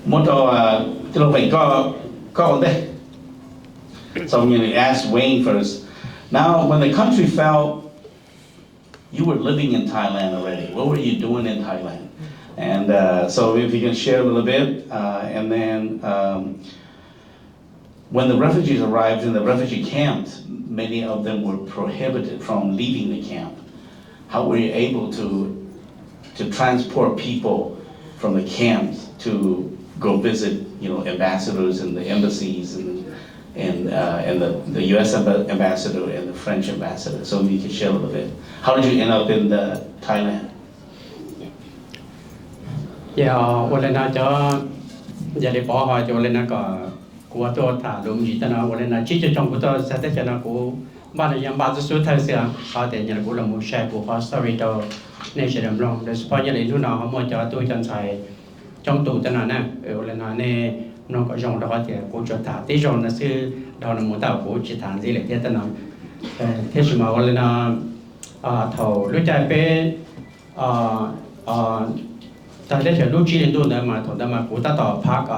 một cái lúc vậy có ổn đấy. So I'm going to ask Wayne first. Now, when the country fell, you were living in Thailand already. What were you doing in Thailand? And so if you can share a little bit, and then when the refugees arrived in the refugee camps, many of them were prohibited from leaving the camp. How were you able to transport people from the camps to go visit, ambassadors and the embassies and the U.S. ambassador and the French ambassador? So you can share a little bit. How did you end up in Thailand? Yeah, well, na cho giờ đi bỏ họ cho lên na có của tôi thả luôn gì ta nói lên na chỉ cho trong của tôi sẽ tới cho nó của ba này yang ba số thay sẽ họ để nhà của là một share của họ story đó nên sẽ làm long để support như lúc nào họ muốn cho tôi chân xài trong tủ ta nói nè lên na nè nó có dòng đó thì của cho thả tí dòng là sư đó là một tàu của chỉ thằng gì lại thế ta nói thế mà lên na thầu lúc chạy về tại đây lúc chỉ đến đâu mà thằng đó mà cụ ta tỏ park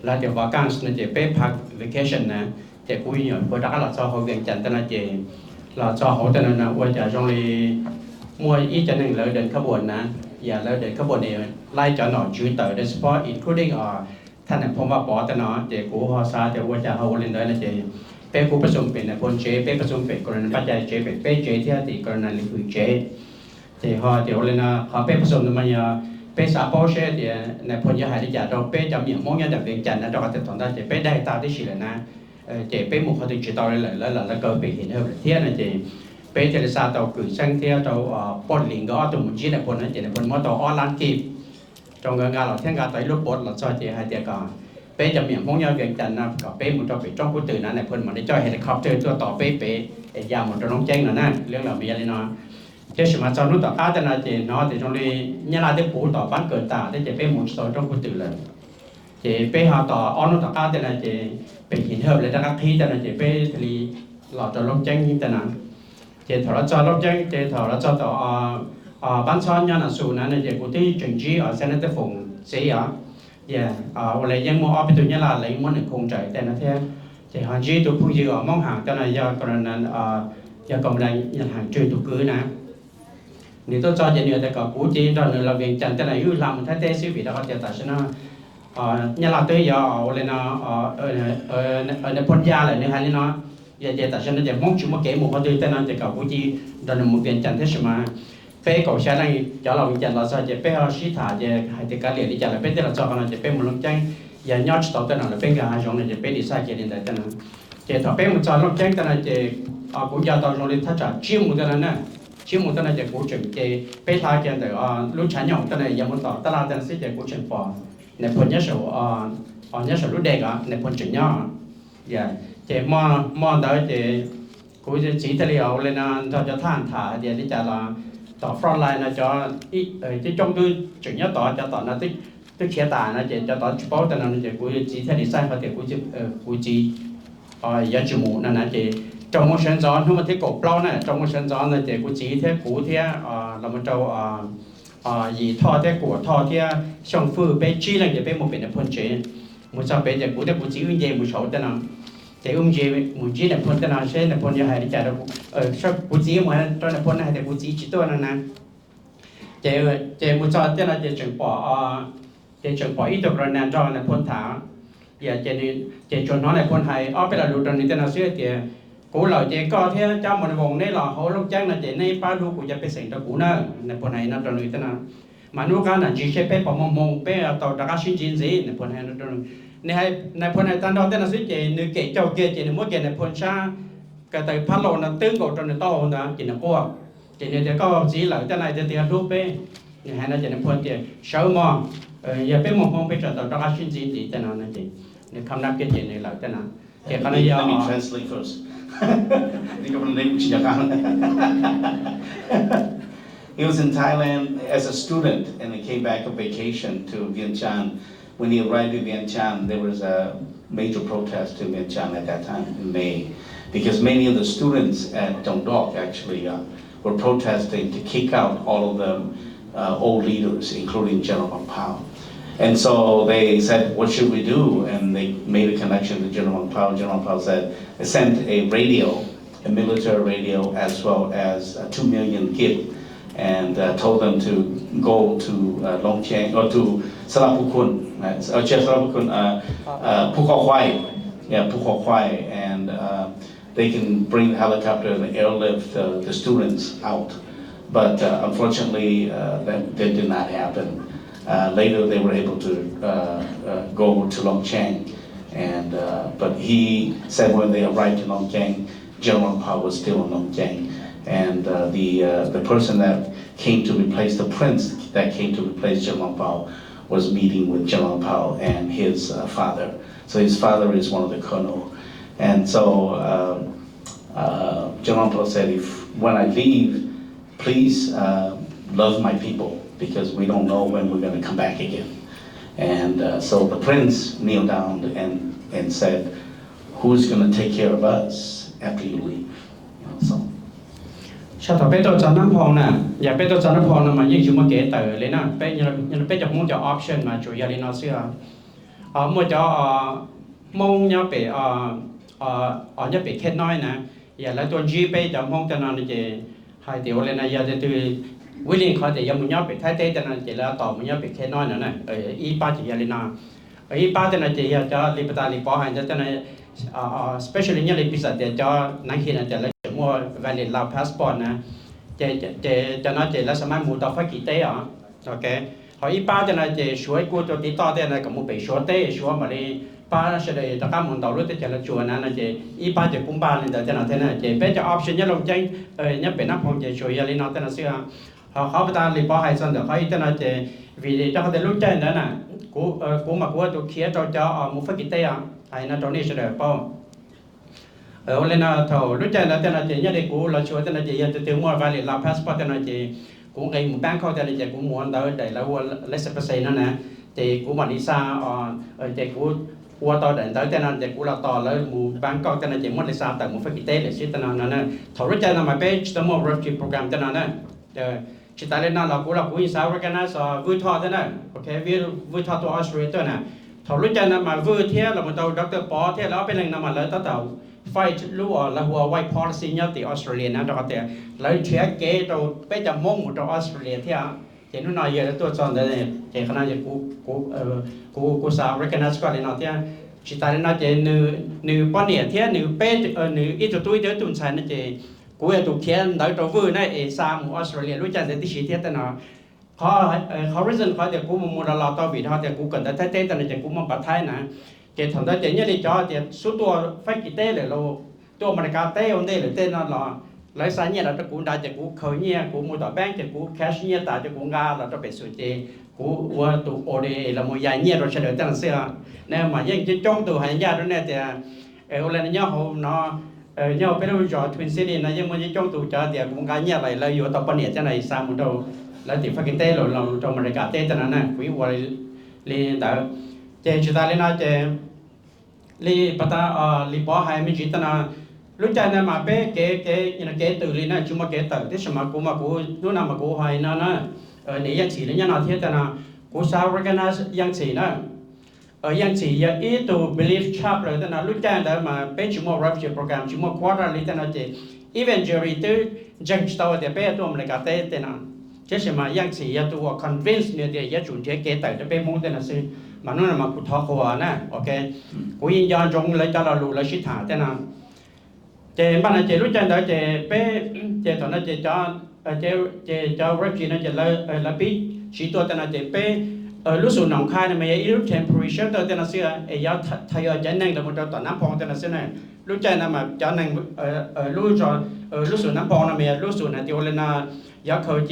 là điều vacances nên chỉ bé park vacation nè chỉ cụ nhiều bữa đó là cho họ viện trần tên là chỉ là cho họ tên là quay trở trong đi mua ít cho nên lợi đến các buồn nè và lợi đến các buồn này lại cho nó chuyển tới đến sport includingท่านเนี่ยผมว่าปอแต่เนาะเจ้ากูฮอซาเจ้าว่าจะเอาเล่นได้ละเจ้เป้กูผสมเป็นเนี่ยคนเจ้เป้ผสมเป็นกรณีปัจจัยเจ้เป็นเป้เจ้ที่ติกรณีลิขิตเจ้เจ้ฮอเจ้าเล่นนะเขาเป้ผสมเนี่ยมันเนี่ยเป้สาปอเช่เจ้ในพลยาหายที่จะเราเป้จำอย่างมองอย่างจากเวียงจันทร์นะเราก็จะถอนได้เจ้เป้ได้ตาที่สิเลยนะเจ้เป้หมู่เขาถึงจะต่อเลยแล้วก็ไปเห็นเท่าเทียนะเจ้เป้เจริญศาสตร์เราคือช่างเทียเราปนลิงก็ตัวมุนจีในพลนั้นเจ้ในพลมอตัวออนไลน์กีบtrong ngân hàngเราเที่ยงการต่อยลูกบอลเราchoเจ้ให้เจ้าก่อนเป้จะมีห้องยาเวียงจันทร์นะกับเป้มันจะไปจ้องผู้ตื่นนะในพลมันได้จ่อยเฮลิคอปเตอร์ตัวต่อเป้ยาหมดจะน้องแจ้งนะเรื่องเรามีอะไรเนาะเจ้าสมัยตอนนู้นต่อข้าแต่นะเจ้เนาะแต่ตรงนี้เนี่ยเราได้ปูต่อบ้านเกิดตาได้เจ้เป้หมดต่อจ้องผู้ตื่นเลยเจ้เป้หาต่ออ้อนนู้นต่อข้าแต่นะเจ้เป็นหินเหิบเลยแต่ละที่แต่นะเจ้เป้ทะเลเราจะล้มแจ้งยิ่งแต่นั้นเจ้ถอดจะล้มแจ้งเจ้ถอดจะต่อบ้านซ้อนยันสูนั้นเจ้กูที่จุนจีเซนเตอร์ฝงเสียวันนี้ยังมองไปตัวนี้ละเลยมันหนึ่งคงใจแต่นะเท่จะหาจีตัวผู้ยืมองห่างแต่นะยากรณีนั้นยากรณียันห่างจุดตัวกือนะนี่ตัวจอจะเนี่ยแต่กับผู้จีตอนนี้เราเวียงจันทร์แต่นะยุ่งลำถ้าเตะสิวิธีเราจะตัดชนะเนี่ยเราตัวย่อวันนี้นะในพ้นยาเลยในฮันนี่นะอย่าจะตัดชนะจะมองจุดมาเก็บหมดเขาตัวแต่นะจะกับผู้จีตอนนี้มุกเวียงจันทร์ที่สมาเป้ก่อใช้ในจะเราวิจารณ์เราจะเป้เราชี้ถาจะให้ติการเรียนที่จะเราเป้ที่เราจอกันจะเป้มันลงแจ้งอย่ายอดต่อแต่นั้นเราเป้การหาจงจะเป้ดีไซน์เรียนแต่นั้นจะถ้าเป้มันจอลงแจ้งแต่นั้นจะกูจะตอนเราเรียนถ้าจะชิมหมดแต่นั้นนะชิมหมดแต่นั้นจะกูจึงจะเป้ทายกันแต่ลูกชายหยองแต่นั้นยังมันต่อตลาดแต่นั้นสิจะกูจึงพอในผลยศยศรุ่นเด็กในผลจึงย่ออย่าจะมองได้จะกูจะชี้ทะเลเอาเลยนะเราจะท่านถาเดี๋ยวที่จะเราต่อ front line นะจะที่จงดูจุดนี้ต่อจะต่อนะที่เขียนตานะจะต่อชุบแต่นั้นจะกูจีที่ดีไซน์เขาแต่กูจียาจมูกนั่นนะจะจงมือเส้นจอนที่มันที่กบเปล่านะจงมือเส้นจอนนะจะกูจีที่กูที่เรามันจะยีท่อที่กูท่อที่ช่องฟื้นไปจีนั่นจะเป็นมันเป็นผลเจมันจะเป็นจะกูที่กูจีวิ่งเย่มือเฉาแต่นั้นแต่เย่มือจีเนี่ยผลแต่นั้นเช่นเนี่ยผลยังหายใจเราชอบกูจีเหมือนตอนเนี่ยผลนะแต่กูจีจีตัวนั้นนะเจ้มือจอแต่นั้นจะจึงปออีตัวกระนั้นจอเนี่ยผลถาอย่าเจ้ชนน้องเนี่ยผลไทยไปเราดูตอนนี้แต่นั้นเชื่อเจ้กูเหล่าเจ้ก็ที่เจ้ามันวงในหล่อเขาลงแจ้งนะเจ้ในป้าดูกูจะไปเสกตะกูนะในผลไทยนั่นตอนนี้แต่นั้นมาดูกันนะจีเช่เป้ปมงเป้ต่อตะการชินจีนสิในผลไทยนั่นตอนนี้ในพลในตอนนั้นแต่นั้นสิเจนึกเกจเจ้าเกจในมั่วเกจในพลชาก็แต่พัดลมนั้นตึ้งกดจนในโต๊ะนะเจในพวกเจในเจ้าก็สีเหล่าแต่ไหนจะเตียนรูปเป้เนี่ยให้นั่นเจในพลเจเช้ามองอย่าไปมองไปจนต่อตะการชินจีนสิแต่นั้นนะเจในคำนับเกจในเหล่าแต่นั้นเจขณะยาว Let me translate first. นี่ก็เป็นเรื่องวิชาการ He was in Thailand as a student and he came back on vacation to Vientiane. When he arrived in Vientiane, there was a major protest in Vientiane at that time in May, because many of the students at Dongdok actually were protesting to kick out all of the old leaders, including General Pao. And so they said, what should we do? And they made a connection to General Powell. General Powell said, they sent a radio, a military radio, as well as 2 million kit, and told them to go to Longcheng, or to Sarapukun, Pukakwai, and they can bring the helicopter and airlift the students out. But unfortunately, that did not happen. Later, they were able to go to Longcheng, and but he said when they arrived in Longcheng, General Powell was still in Longcheng, and the person that came to replace the prince that came to replace General Powell was meeting with General Powell and his father. So his father is one of the colonel, and so General Powell said, when I leave, please love my people, because we don't know when we're going to come back again. And so the prince kneeled down and said, who's going to take care of us after you leave? So. ชาติเป็นตัวจันน้ำพองนะอย่าเป็นตัวจันน้ำพองนะมันยิ่งชุ่มเก๋เต๋อเลยนะเป็นยังเป็นจากมุ่งจากออปชั่นมาจุยาลินอเซียมั่วจากมุ่งเนี่ยเป็นเนี่ยเป็นแค่น้อยนะอย่าแล้วตัว G เป็นจากมุ่งแต่นั้นจะให้เดี๋ยวเลยนะอย่าจะตัววิลิงเขาจะยังมุ่งเนี่ยเป็นท้ายเต้แต่นั้นจะแล้วต่อมุ่งเนี่ยเป็นแค่น้อยนะอีป้าจุยาลินาอีป้าแต่นั้นจะอย่าจะลิปตาลิปอหันจะแต่นั้นespecially เนี่ยลิปิสัตจะจะนักเขียนจะแล้วมั่ว valid ลาว passport นะจะน่าจะแล้วสมัยมุ่งต่อฟักกี่เต้อะโอเคเขาอีป้าจะน่าจะช่วยกูตัวติดต่อแต่นั้นก็มุ่งไปช่วยเต้ช่วยมาเลยป้าเฉลยตะก้ามุ่งต่อรู้แต่จะละช่วยนั้นจะอีป้าจะกุ้งป้าเลยแต่จะน่าจะน่าจะเป็นจะ option เนี่ยลงใจเนี่ยเป็นนักพงจะช่วยอะไรนั่นแต่น่าเสียเขาไปตามลิปอให้ส่วนเดี๋ยวเขาอีจะน่าจะวิธีจะเขาจะรู้ใจนั่นน่ะกูมากูตัวเขียนจะมุ่งฟักกี่เต้อะไอ้นั่นตรงนี้เฉลยป้อเลยนะเท่ารู้ใจนะแต่น่าจะเนี่ยเด็กกูเราช่วยแต่น่าจะยังจะถึงมั่ว valid ลาว passport แต่น่าจะกูไอ้หมู่แบงค์เขาแต่น่าจะกูม้วนได้แล้วว่าเลสเปอร์เซ็นต์นั่นนะแต่กูมาดิซ่าแต่กูวัวต่อเดินแต่น่าจะกูเราต่อแล้วหมู่แบงค์เขาแต่น่าจะม้วนดิซ่าแต่หมู่ฟักกี้เต้เลยชิดแต่นั่นนะเท่ารู้ใจนะมาเป็นชิดมั่ว refugee program แต่นั่นนะชิดแต่เลยนะเรากูอินสาวกันนะสอวิทอแต่นั่นโอเควิทอตัวออสเตรเลียตัวน่ะเท่ารู้ใจนะมาวิทเทียเรามาตัวดร.ปอเทียแล้วเป็นแหล่งนำมาเลยตั้งแต่ไฟรู้ว่าเราหัว white policy เนี่ยที่ออสเตรเลียนะเราแต่เราเชื่อเกย์เราไปจะมุ่งตัวออสเตรเลียที่เห็นนู่นน่ะเยอะตัวจอนแต่เนี่ยเจ้าขนาดจะกูสาว recognize ก็เลยนะที่ชิตาเลยนะเจ้าหนึ่งป้อนเนี่ยที่หนึ่งเป็นหนึ่งอีตัวตุ้ยเดี๋ยวตุ่นใส่นะเจ้ากูจะถูกเทียนโดยตัวฟื้นนะสามออสเตรเลียรู้จักแต่ที่ชี้เทียนแต่นะเขา reason เขาจะกูมุ่งเราต่อวิธีเขาจะกูกันแต่เต้แต่เนี่ยจะกูมุ่งปัดท้ายนะเจ้าทำได้เจ้าเนี่ยเลยจ้าเจ้าสุดตัวไฟกี่เต้เลยเราตัวอเมริกาเต้onเต้เลยเต้นั่นหรอหลายสายเนี่ยเราจะกูได้จะกูเคยเนี่ยกูมูต่อแบงค์จะกูแคชเนี่ยแต่จะกูงาเราจะไปสุดเจ้ากูว่าตัวโอเดเราโมยายเนี่ยเราเฉลยตั้งเสียเนี่ยมายังจะจ้องตัวหายาด้วยเนี่ยแต่อะไรเนี่ยเขาเนาะเนี่ยเป็นรูปจอทวินซิตี้นะยังมันจะจ้องตัวจ้าแต่กูงาเนี่ยอะไรเราอยู่ต่อปนเนี่ยจะไหนสามมุดเราแล้วติดไฟกี่เต้เราตัวอเมริกาเต้จะนั่นน่ะกูว่าเลยแต่เจ้าชุดอะไรนะเจ้าลีปะตาลีปอให้ไม่จิตนารู้ใจนะมาเป้เก๋ยังเก๋ตื่นเลยนะจุ่มเก๋ตื่นที่สมัยกูนู่นน่ะมากูให้นั่นนะนี่ยังสีเลยยังนาเทียแต่นะกูสาวกันนะยังสีนะยังสียังอีตัว belief sharp เลยแต่นะรู้ใจนะมาเป้จุ่ม refugee program จุ่ม quarter เลยแต่นะเจ eventually ตัวจังตัวเดี๋ยวเป้ตัวมันเลยกัดแต่นะเจ้าสมัยยังสียังตัว convince เนี่ยเดี๋ยวยังจุ่มเก๋ตื่นจะเป้มุ่งแต่นะสิมันนู่นมากูทอขวานะโอเคกูยินยอมจงเลยจะเรารู้เลยชิดหาแต่นะเจ้าบ้านเจ้ารู้จักเดี๋ยวเจ้าเป้เจ้าตอนนั้นเจ้าเรฟจีนั่นเจ้าละปีชีตัวแต่นะเจ้าเป้รู้สึกหนองคายเนี่ยไม่ยังรู้ temperature ตัวแต่นะเสียยาทายาจะนั่งแต่หมดตอนน้ำพองแต่นะเสียเนี่ยรู้จักนะมาจะนั่งรู้สึกน้ำพองนะไม่รู้สึกนะเดี๋ยวเลยนะยาเคยเ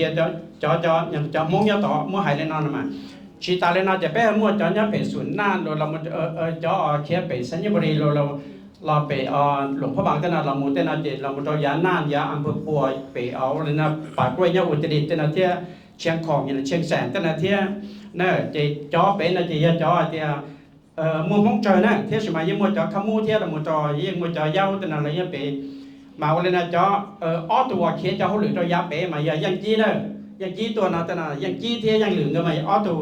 จ้าอย่างจะมุ่งยาต่อมุ่งหายเลยนอนนะมาชีตาเลยนะจะเป็นมั่วจอนเนี่ยเป็นส่วนน่านเราจะเขียนเป็นสัญญาบริเราไปหลวงพ่อบางแต่นะเรามุ่งแต่นะเจเรามุ่งยาน่านยาอำเภอปัวไปเอาเลยนะปากกล้วยเนี่ยอุตรดิตถ์แต่นะเที่ยเชียงของอย่างเชียงแสนแต่นะเที่ยเนี่ยเจจ่อเป็นนะเจยาจ่อเที่ยมุ่งห้องเจอนะเที่ยสมัยยังมุ่งจ่อขมูเที่ยเรามุ่งจ่อยังมุ่งจ่อยาวแต่นะอะไรยังไปมาวันเลยนะจ่ออ้อตัวเขียนจ่อเขาหรือจ่อยาไปมายังจี้นะยังจี้ตัวนะแต่นะยังจี้เที่ยยังเหลืองก็มาอ้อตัว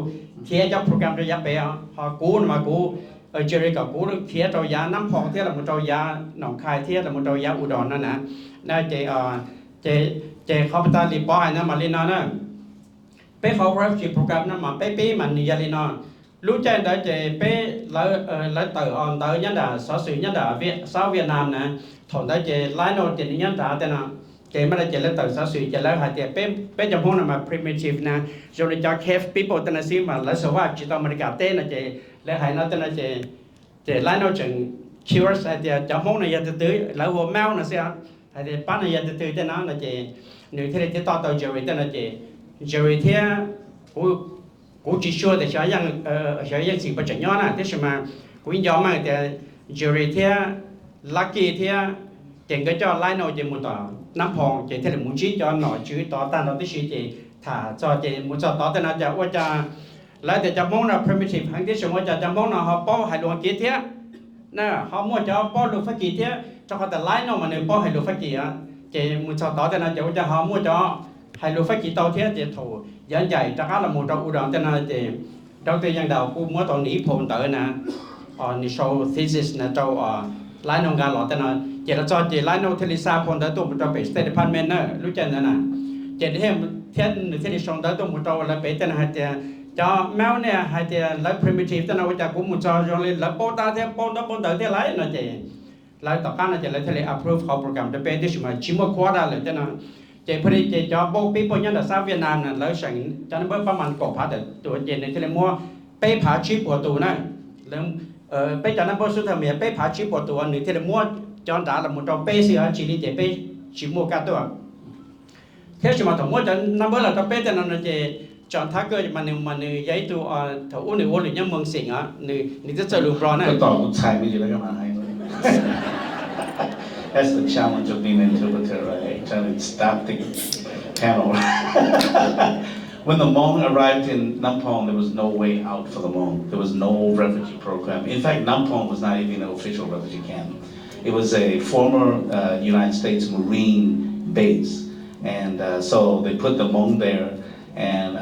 thiết cho program cho giá bé họ cú mà cú ở chơi cả cú thiết cho giá năm phòng thiết là một cho giá nòng khai thiết là một cho giá udonนั่นนะน่าเจเขาไปตาลีป้อยนะมาลีนอนะเป้เขา refugee program นั้นมาเป้มันนี่ยาลีนอรู้ใจได้เจเป้แล้วเตอออนเตอยันดาสอสื่อยันดาเวียดนามนะถอนได้เจไลน์โนเจนี่ยันดาแต่นะเจไม่ได้เจแล้วเตอสอสื่อเจแล้วหาเจเป้จำพงนั้นมา primitive นะจนจะ cave people แต่นะซิมาแล้วสว่าจิตอเมริกาเต้นะเจแล้วหายนั่นแต่นะเจไลน์โนจึง curious เจจำพงนั้นยันตื้อแล้วหัวแมวนะเสียหายเจป้านะยันตื้อแต่นั้นนะเจหนึ่งที่จะต่อเจอแต่นะเจอที่กูchỉ cho để cho yangสิ่งประจักษ์ย้อนนะที่สมากูย้อนมาแต่เจอที่ลักกี้ที่เจงก็จะไล่หน่อยเจมุต่อน้ำพองเจที่เรามุ่งชี้จอหน่อยชื่อต่อตามเราที่ชี้เจถ้าจอเจมุ่งจอต่อแต่น่าจะว่าจะแล้วแต่จะมองเรา primitive ทั้งที่สมมติจะมองเราเขาป้อให้ลงกี่เที่ยนะเขามั่วจะป้อลูกฟักกี่เที่ยจะเขาแต่ไล่หน่อยมันเนี่ยป้อให้ลูกฟักกี่อ่ะเจมุ่งจอต่อแต่น่าจะว่าจะเขามั่วจะให้ลูกฟักกี่ต่อเที่ยเจถูยันใหญ่จากนั้นเราหมู่เราอุดรแต่น่าจะเราตัวอย่างเดากูมั่วตอนนี้ผมเต๋อนะนี่โชว์ thesis นะเจ้าไล่หน่อยการหล่อแต่น่าเจเราจอเจไล่หน่อยเทลิซาผมเต๋อตัวมันจะเป็น State Department นะรู้จักนะเจที่เทียนเทลิชงเต๋อตัวมันจะแล้วเป็นแต่น่าจะแมวเนี่ยให้เจแล้ว primitive แต่น่าว่าจะกูมันจะยองเลยแล้วโปตาเทียโปตาโปตาเทียไล่น่าเจแล้วต่อการน่าจะแล้วเทลิ approve เขาโปรแกรมจะเป็นที่สมัยชิมว่าควาได้เลยแต่น่าเจพอดีเจจอโบปีปยันดาซาเวียดนามนั่นแล้วสั่งจันเบอร์ประมาณกบผาแต่ตัวเจในที่เรียกว่าเป้ผาชีปวดตัวนั่นแล้วเป้จันนั้นเบอร์สุดท้ายเป้ผาชีปวดตัวหนึ่งที่เรียกว่าจอนด่าละมุนเราเป้เสียชีลิเจเป้ชิมัวกัดตัวเท่าที่มาถึงว่าจันนั้นเบอร์เราจะเป้แต่นั่นเจจอนถ้าเกิดมันย้ายตัวถ้าอ้วนหรือยังเมืองสิงห์นี่จะเจอหลุมร้อนนะก็ตอบผู้ชายไม่อยู่แล้วก็มาให้That's the challenge of being an interpreter, right? Trying to stop the panel. When the Hmong arrived in Nampong, there was no way out for the Hmong. There was no refugee program. In fact, Nampong was not even an official refugee camp. It was a former United States Marine base. And so they put the Hmong there, and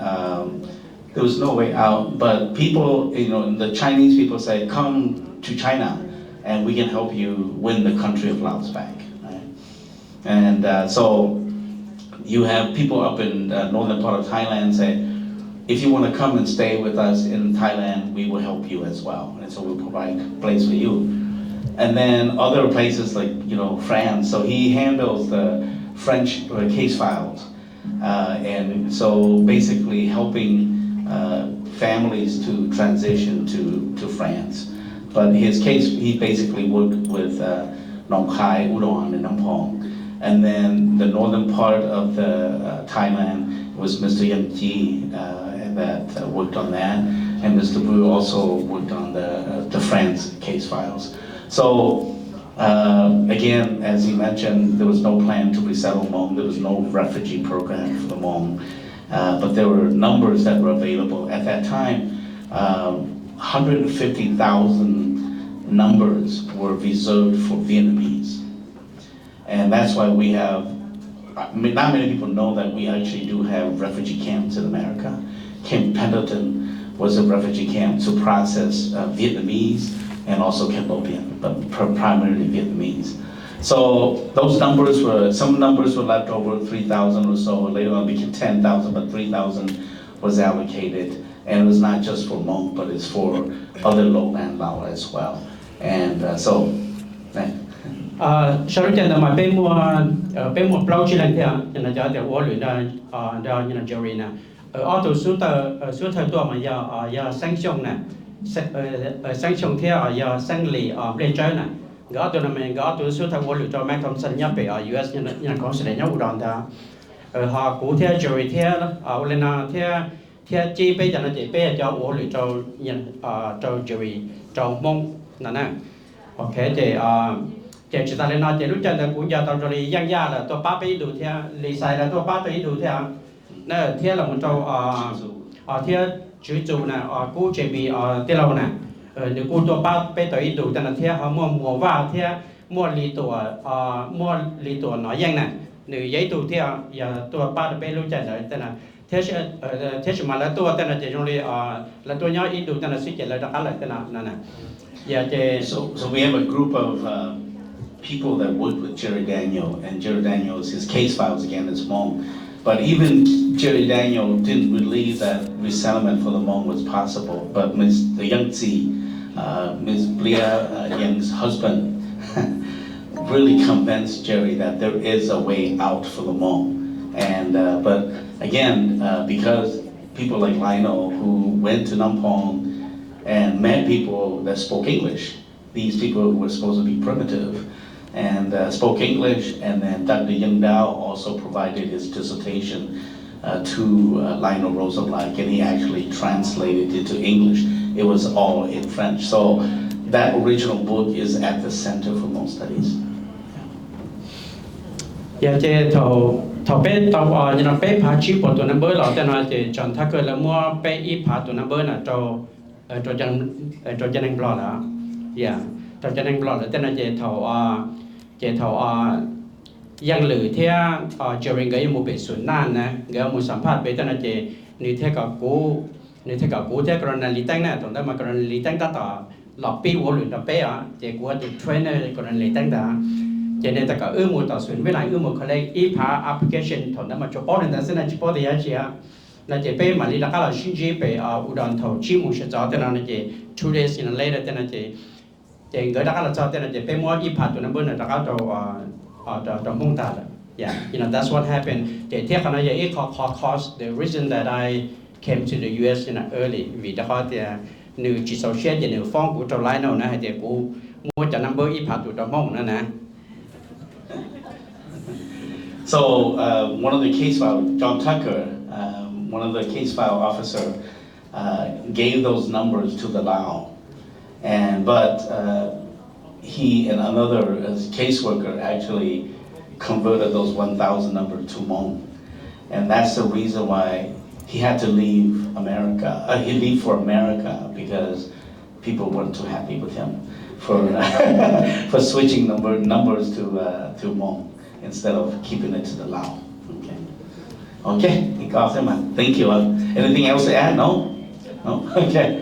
there was no way out. But people, the Chinese people said, come to China, and we can help you win the country of Laos back. Right? And so you have people up in the northern part of Thailand say, if you want to come and stay with us in Thailand, we will help you as well. And so we'll provide a place for you. And then other places like, France. So he handles the French case files. And so basically helping families to transition to France. But his case, he basically worked with Nong Khai, Udon, and Nampong. And then the northern part of the Thailand was Mr. Yan Ji that worked on that. And Mr. Bru also worked on the France case files. So again, as he mentioned, there was no plan to resettle Hmong. There was no refugee program for the Hmong. But there were numbers that were available. At that time, 150,000 numbers were reserved for Vietnamese. And that's why we have, not many people know that we actually do have refugee camps in America. Camp Pendleton was a refugee camp to process Vietnamese and also Cambodian, but primarily Vietnamese. So those numbers some numbers were left over, 3,000 or so. Later on it became 10,000, but 3,000 was allocated. And it was not just for Hmong, but it's for other lowland Lao as well. And so, sau đó mà bên mua plau chỉ lần theo là cho để uống luyện đó như là Jerry nè ở từ số thời tuổi mà giờ sang sông nè sang sông theo giờ sang lì lên chơi nè gõ từ mình gõ từ số thời uống luyện cho Mac Thompson nhập về ở US như là có sự để nhau udon đó họ cụ theo Jerry theo ở lên theo chi bây giờ nó chỉ bây cho uống luyện cho Jerry cho Hmong nè ok thì chỉ ta lên nói chỉ lúc chân là cũng giờ tao rồi giang gia là tôi ba bây đủ theo lý sai là tôi ba bây đủ theo nè theo là một trâu theo chữ chủ nè cú chế bị tiêu lâu nè nếu cú tôi ba bây tới đủ cho nên theo họ mua vào theo mua lì tổ nói giang nè nếu giấy đủ theo giờ tôi ba bây lúc chân rồi thế là thế mà là tôi tên là chỉ trong đi là tôi nhớ ít đủ tên là suy chỉ là đặc là tên là nè dạ chế So we have a group of people that worked with Jerry Daniel, and Jerry Daniel's his case files again is Hmong. But even Jerry Daniel didn't believe that resettlement for the Hmong was possible. But the Young Tzi, Ms. Blia Young's husband, really convinced Jerry that there is a way out for the Hmong. And but again, because people like Lionel who went to Nampong and met people that spoke English, these people who were supposed to be primitive, and spoke English, and then Dr. Young Dao also provided his dissertation to Lionel Rosenblatt, and he actually translated it to English. It was all in French. So that original book is at the Center for Hmong Studies. dạ chế thầu bé tàu như là bé phá chip của tụi nó bơi lọt cho nó chế chọn thắc cơ là mua bé ít phá tụi nó bơi là cho chân anh blog đó dạ cho chân anh blog là tên là chế thầuยังหรือเที่ยเจริญก็ยังมุเป็นส่วนนั่นนะก็มุสัมภาษณ์ไปตอนนั้นเจนี่เที่ยกับกูเที่ยกรณีลิตั้งนะตรงนั้นมากรณีลิตั้งต่อหลอกปีวัวหรือต่อเป้อะเจกูว่าจะเทรนเนอร์กรณีลิตั้งต่อเจเนี่ยแต่ก็หมู่ต่อส่วนเวลาหมู่เขาเลยอีพาแอปพลิเคชันตรงนั้นมาจะป้อนแต่เส้นนั้นจะป้อนที่ยังเชียนั่นเจเป้มาลีละก็เราชิ้นจีไปอุดรเท่าชิมุชจอแต่นั้นเจ 2 days in later แต่นั้นเจก็ละก็เราจอแต่นั้นเจเป้มัวอีพาตัวนั้นเบอร์นั่นละก็ตัวมุ่งตาเลย yeah that's what happened เจเที่ยกันนะอย่างcause the reason that I came to the US early vì đó thì nữ chỉ sau xe thì nữ phong của trâu lái nào nè thì cô mua cho number ít phạt tụi trâu mông nữa nè. So one of the case file, John Tucker, one of the case file officer, gave those numbers to the Lao, but he and another caseworker actually converted those 1,000 numbers to Hmong, and that's the reason why he had to leave America. He left for America because people weren't too happy with him for switching numbers to Hmong instead of keeping it to the Lao. Okay, thank you. Anything else to add? No? Okay.